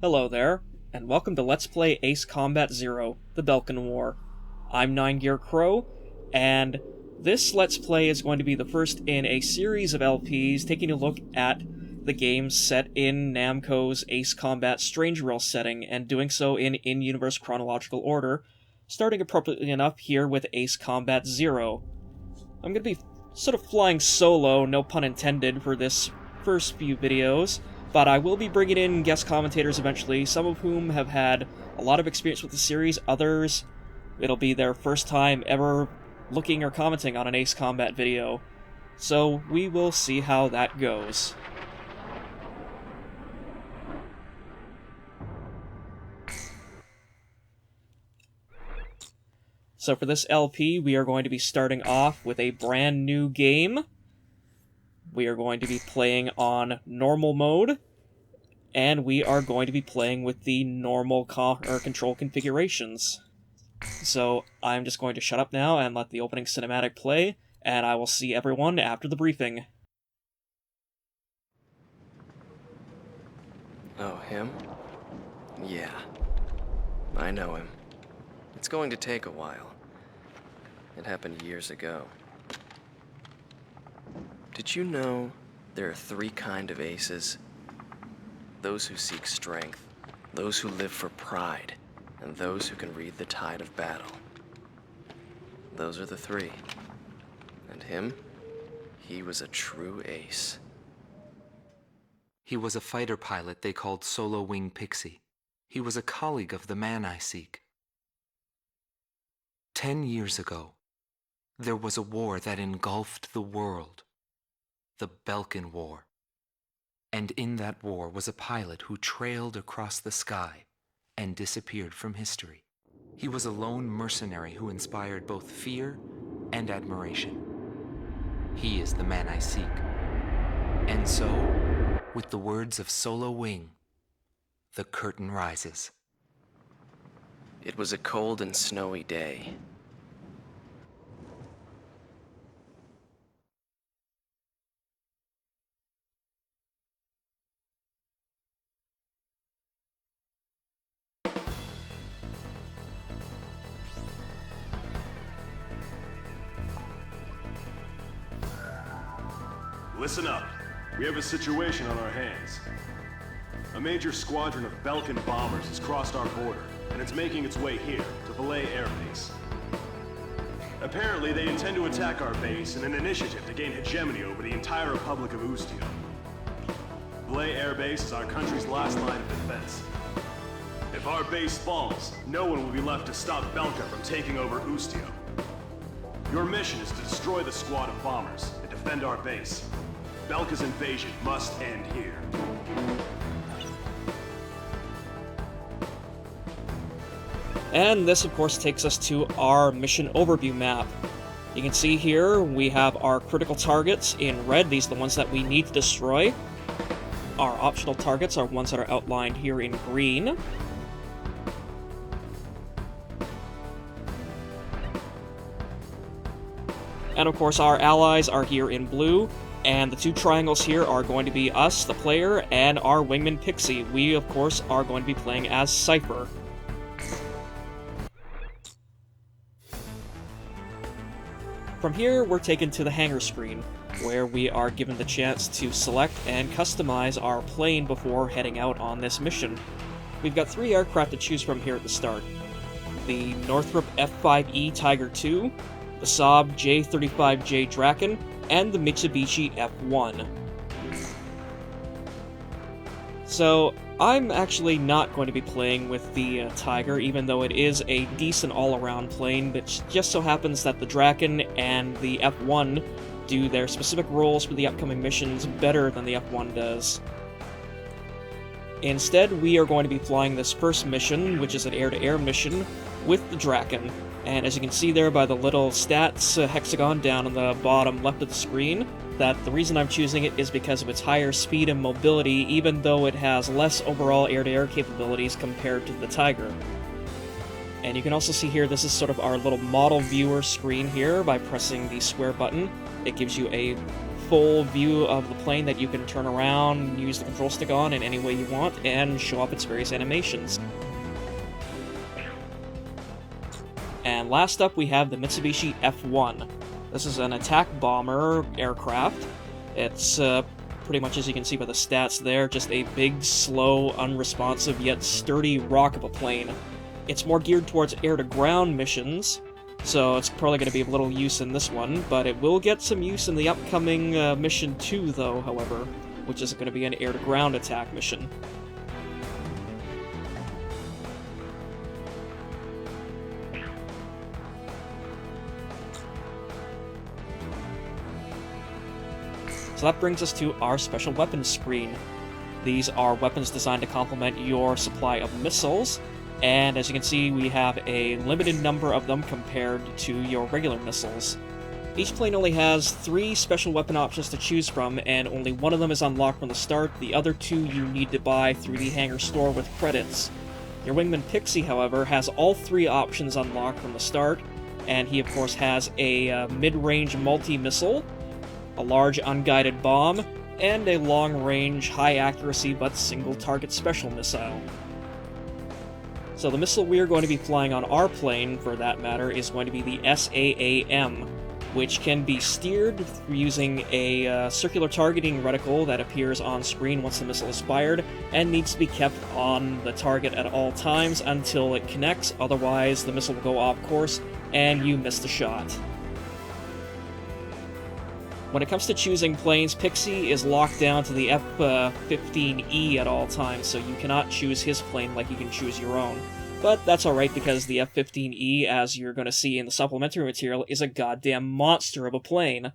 Hello there, and welcome to Let's Play Ace Combat Zero, the Belkan War. I'm 9Gear Crow, and this Let's Play is going to be the first in a series of LPs taking a look at the game set in Namco's Ace Combat Strange World setting, and doing so in in-universe chronological order, starting appropriately enough here with Ace Combat Zero. I'm going to be sort of flying solo, no pun intended, for this first few videos, but I will be bringing in guest commentators eventually, some of whom have had a lot of experience with the series, others it'll be their first time ever looking or commenting on an Ace Combat video. So we will see how that goes. So for this LP, we are going to be starting off with a brand new game. We are going to be playing on normal mode, and we are going to be playing with the normal control configurations. So I'm just going to shut up now and let the opening cinematic play, and I will see everyone after the briefing. Oh, him? Yeah. I know him. It's going to take a while. It happened years ago. Did you know there are three kinds of aces? Those who seek strength, those who live for pride, and those who can read the tide of battle. Those are the three. And him? He was a true ace. He was a fighter pilot they called Solo Wing Pixie. He was a colleague of the man I seek. 10 years ago, there was a war that engulfed the world. The Belkan War. And in that war was a pilot who trailed across the sky and disappeared from history. He was a lone mercenary who inspired both fear and admiration. He is the man I seek. And so, with the words of Solo Wing, the curtain rises. It was a cold and snowy day. Listen up. We have a situation on our hands. A major squadron of Belkan bombers has crossed our border, and it's making its way here, to Valais AFB. Apparently, they intend to attack our base in an initiative to gain hegemony over the entire Republic of Ustio. Valais AFB is our country's last line of defense. If our base falls, no one will be left to stop Belka from taking over Ustio. Your mission is to destroy the squad of bombers and defend our base. Belka's invasion must end here. And this, of course, takes us to our mission overview map. You can see here we have our critical targets in red. These are the ones that we need to destroy. Our optional targets are ones that are outlined here in green. And of course our allies are here in blue, and the two triangles here are going to be us, the player, and our wingman Pixie. We, of course, are going to be playing as Cypher. From here, we're taken to the hangar screen, where we are given the chance to select and customize our plane before heading out on this mission. We've got three aircraft to choose from here at the start. The Northrop F5E Tiger II, the Saab J-35J Draken, and the Mitsubishi F1. So, I'm actually not going to be playing with the Tiger, even though it is a decent all-around plane, but just so happens that the Draken and the F1 do their specific roles for the upcoming missions better than the F1 does. Instead, we are going to be flying this first mission, which is an air-to-air mission, with the Draken. And as you can see there by the little stats hexagon down on the bottom left of the screen, that the reason I'm choosing it is because of its higher speed and mobility, even though it has less overall air-to-air capabilities compared to the Tiger. And you can also see here, this is sort of our little model viewer screen here. By pressing the square button, it gives you a full view of the plane that you can turn around, use the control stick on in any way you want, and show off its various animations. And last up we have the Mitsubishi F1. This is an attack bomber aircraft. It's pretty much, as you can see by the stats there, just a big, slow, unresponsive, yet sturdy rock of a plane. It's more geared towards air-to-ground missions, so it's probably going to be of little use in this one, but it will get some use in the upcoming Mission 2, though, however, which is going to be an air-to-ground attack mission. So that brings us to our special weapons screen. These are weapons designed to complement your supply of missiles, and as you can see, we have a limited number of them compared to your regular missiles. Each plane only has 3 special weapon options to choose from, and only one of them is unlocked from the start. The other 2 you need to buy through the hangar store with credits. Your wingman Pixie, however, has all 3 options unlocked from the start, and he of course has a mid-range multi-missile, a large unguided bomb, and a long-range, high-accuracy but single-target special missile. So the missile we are going to be flying on our plane, for that matter, is going to be the SAAM, which can be steered using a circular targeting reticle that appears on screen once the missile is fired, and needs to be kept on the target at all times until it connects, otherwise the missile will go off course and you miss the shot. When it comes to choosing planes, Pixie is locked down to the F-15E at all times, so you cannot choose his plane like you can choose your own. But that's alright, because the F-15E, as you're going to see in the supplementary material, is a goddamn monster of a plane.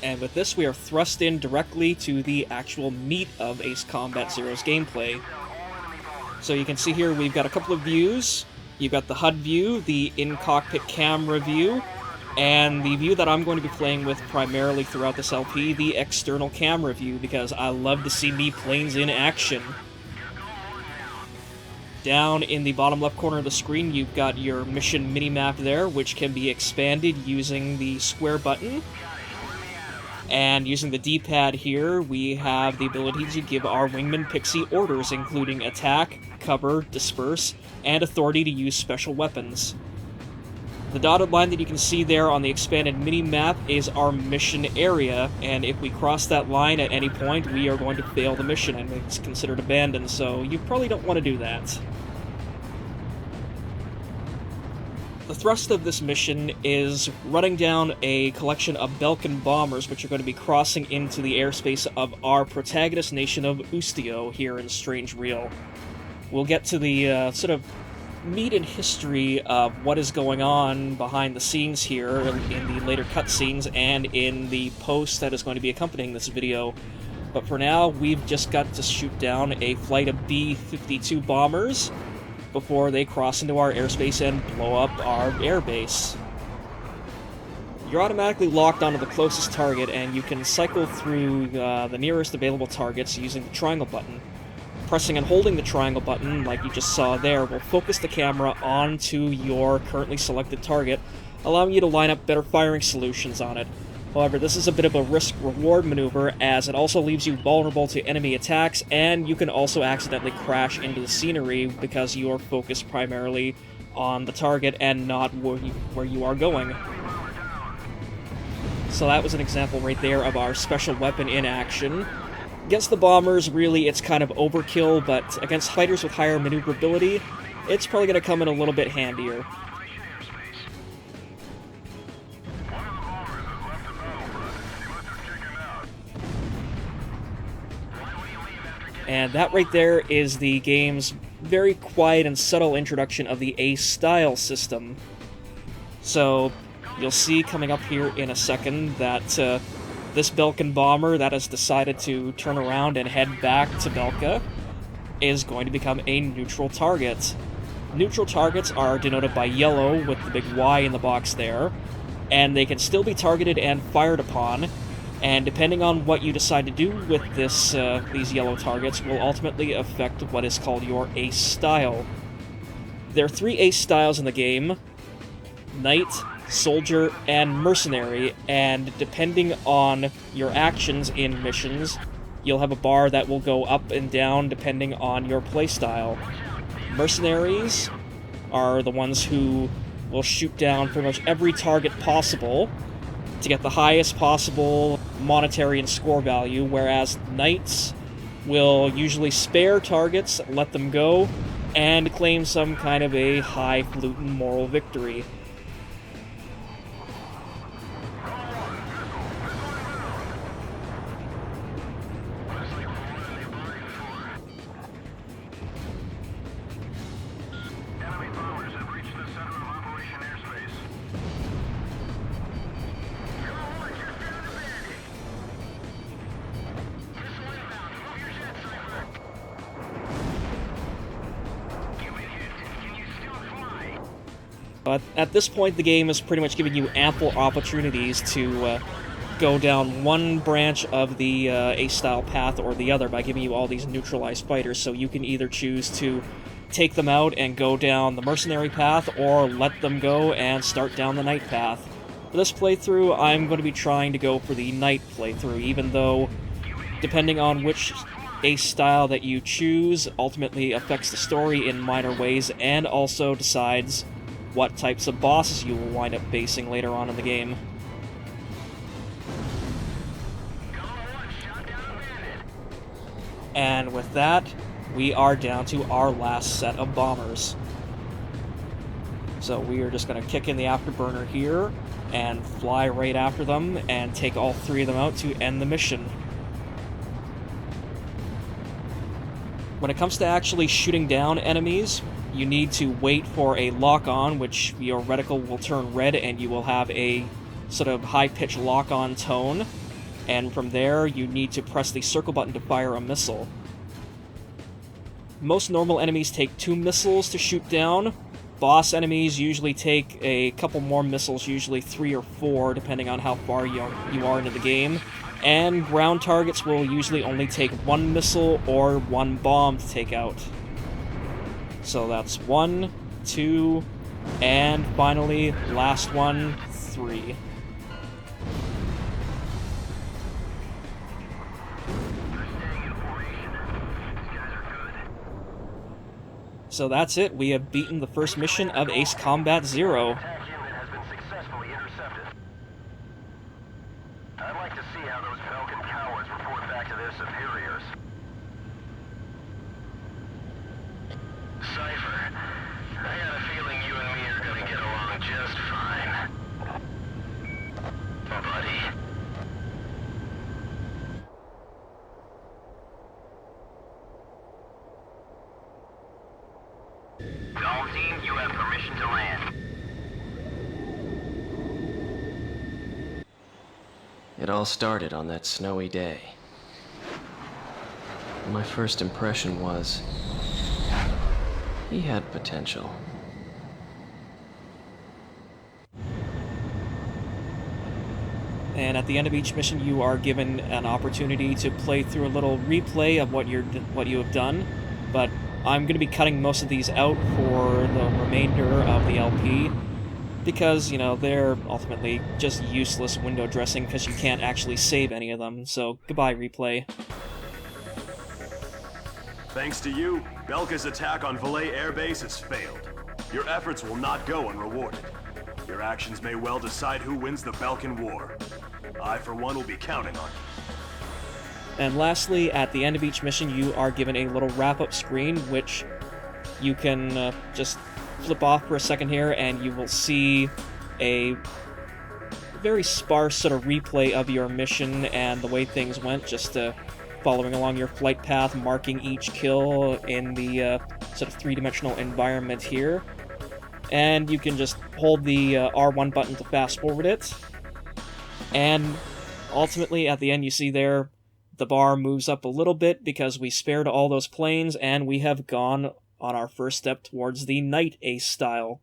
And with this, we are thrust in directly to the actual meat of Ace Combat Zero's gameplay. So you can see here we've got a couple of views. You've got the HUD view, the in-cockpit camera view, and the view that I'm going to be playing with primarily throughout this LP, the external camera view, because I love to see me planes in action. Down in the bottom left corner of the screen, you've got your mission minimap there, which can be expanded using the square button. And using the D-pad here, we have the ability to give our wingman Pixie orders, including attack, cover, disperse, and authority to use special weapons. The dotted line that you can see there on the expanded mini-map is our mission area, and if we cross that line at any point, we are going to fail the mission, and it's considered abandoned, so you probably don't want to do that. The thrust of this mission is running down a collection of Belkan bombers which are going to be crossing into the airspace of our protagonist nation of Ustio here in Strange Real. We'll get to the sort of meat and history of what is going on behind the scenes here in the later cutscenes and in the post that is going to be accompanying this video. But for now, we've just got to shoot down a flight of B-52 bombers before they cross into our airspace and blow up our airbase. You're automatically locked onto the closest target, and you can cycle through the nearest available targets using the triangle button. Pressing and holding the triangle button, like you just saw there, will focus the camera onto your currently selected target, allowing you to line up better firing solutions on it. However, this is a bit of a risk-reward maneuver, as it also leaves you vulnerable to enemy attacks, and you can also accidentally crash into the scenery because you are focused primarily on the target and not where you are going. So that was an example right there of our special weapon in action. Against the bombers, really, it's kind of overkill, but against fighters with higher maneuverability, it's probably going to come in a little bit handier. And that right there is the game's very quiet and subtle introduction of the ace style system. So, you'll see coming up here in a second that this Belkan bomber that has decided to turn around and head back to Belka is going to become a neutral target. Neutral targets are denoted by yellow with the big Y in the box there, and they can still be targeted and fired upon, and depending on what you decide to do with these yellow targets will ultimately affect what is called your ace style. There are 3 ace styles in the game: Knight, Soldier, and Mercenary, and depending on your actions in missions, you'll have a bar that will go up and down depending on your playstyle. Mercenaries are the ones who will shoot down pretty much every target possible to get the highest possible monetary and score value, whereas Knights will usually spare targets, let them go, and claim some kind of a highfalutin moral victory. But at this point, the game is pretty much giving you ample opportunities to go down one branch of the ace-style path or the other by giving you all these neutralized fighters, so you can either choose to take them out and go down the mercenary path, or let them go and start down the knight path. For this playthrough, I'm going to be trying to go for the knight playthrough, even though, depending on which ace style that you choose, ultimately affects the story in minor ways, and also decides what types of bosses you will wind up facing later on in the game. And with that, we are down to our last set of bombers. So we are just going to kick in the afterburner here, and fly right after them, and take all 3 of them out to end the mission. When it comes to actually shooting down enemies, you need to wait for a lock-on, which your reticle will turn red and you will have a sort of high-pitched lock-on tone, and from there you need to press the circle button to fire a missile. Most normal enemies take 2 missiles to shoot down. Boss enemies usually take a couple more missiles, usually 3 or 4, depending on how far you are into the game. And ground targets will usually only take 1 missile or 1 bomb to take out. So that's 1, 2, and finally, last one, 3. So that's it, we have beaten the first mission of Ace Combat 0. I'd like to see how those Belkan cowards report back to their superiors. Cypher, I got a feeling you and me are gonna get along just fine. Oh, buddy. All team, you have permission to land. It all started on that snowy day. My first impression was, he had potential. And at the end of each mission, you are given an opportunity to play through a little replay of what you have done, but I'm going to be cutting most of these out for the remainder of the LP, because, you know, they're ultimately just useless window dressing because you can't actually save any of them, so goodbye, replay. Thanks to you, Belka's attack on Valais Air Base has failed. Your efforts will not go unrewarded. Your actions may well decide who wins the Belkan War. I, for one, will be counting on you. And lastly, at the end of each mission, you are given a little wrap-up screen, which you can just flip off for a second here, and you will see a very sparse sort of replay of your mission and the way things went, just following along your flight path, marking each kill in the sort of three-dimensional environment here. And you can just hold the R1 button to fast-forward it. And ultimately, at the end, you see there, the bar moves up a little bit because we spared all those planes, and we have gone on our first step towards the Night Ace style.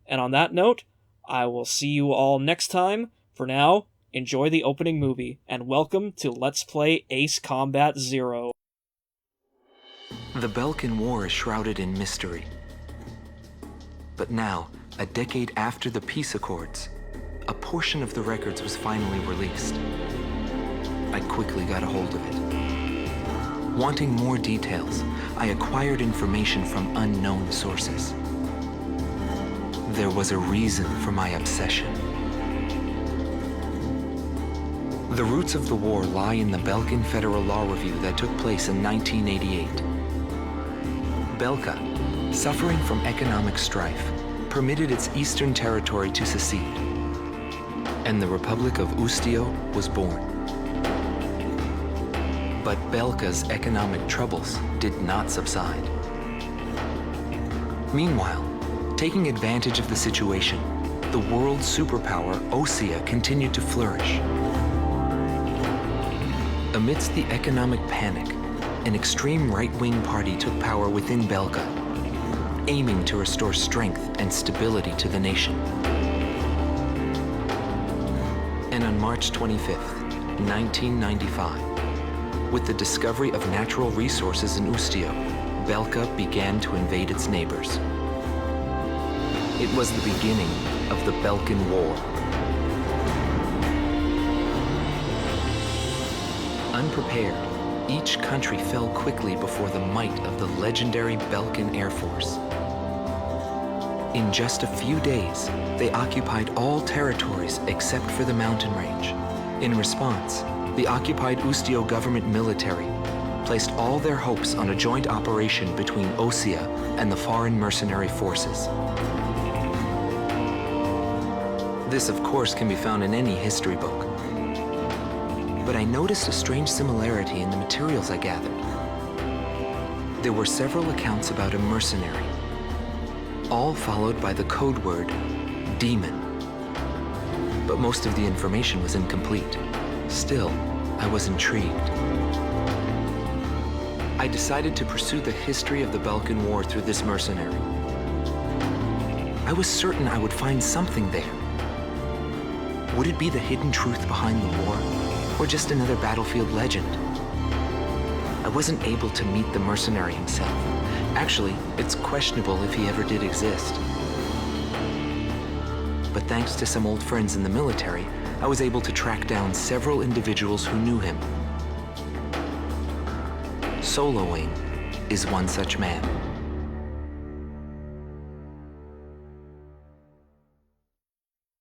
And on that note, I will see you all next time. For now, enjoy the opening movie, and welcome to Let's Play Ace Combat 0. The Balkan War is shrouded in mystery. But now, a decade after the peace accords, a portion of the records was finally released. I quickly got a hold of it. Wanting more details, I acquired information from unknown sources. There was a reason for my obsession. The roots of the war lie in the Balkan Federal Law Review that took place in 1988. Belka, suffering from economic strife, permitted its eastern territory to secede, and the Republic of Ustio was born. But Belka's economic troubles did not subside. Meanwhile, taking advantage of the situation, the world superpower Ustio continued to flourish. Amidst the economic panic, an extreme right-wing party took power within Belka, aiming to restore strength and stability to the nation. And on March 25th, 1995, with the discovery of natural resources in Ustio, Belka began to invade its neighbors. It was the beginning of the Balkan War. Unprepared, each country fell quickly before the might of the legendary Balkan Air Force. In just a few days, they occupied all territories except for the mountain range. In response, the occupied Ustio government military placed all their hopes on a joint operation between Ustio and the foreign mercenary forces. This, of course, can be found in any history book. But I noticed a strange similarity in the materials I gathered. There were several accounts about a mercenary, all followed by the code word, demon. But most of the information was incomplete. Still, I was intrigued. I decided to pursue the history of the Balkan War through this mercenary. I was certain I would find something there. Would it be the hidden truth behind the war, or just another battlefield legend? I wasn't able to meet the mercenary himself. Actually, it's questionable if he ever did exist. But thanks to some old friends in the military, I was able to track down several individuals who knew him. Soloing is one such man.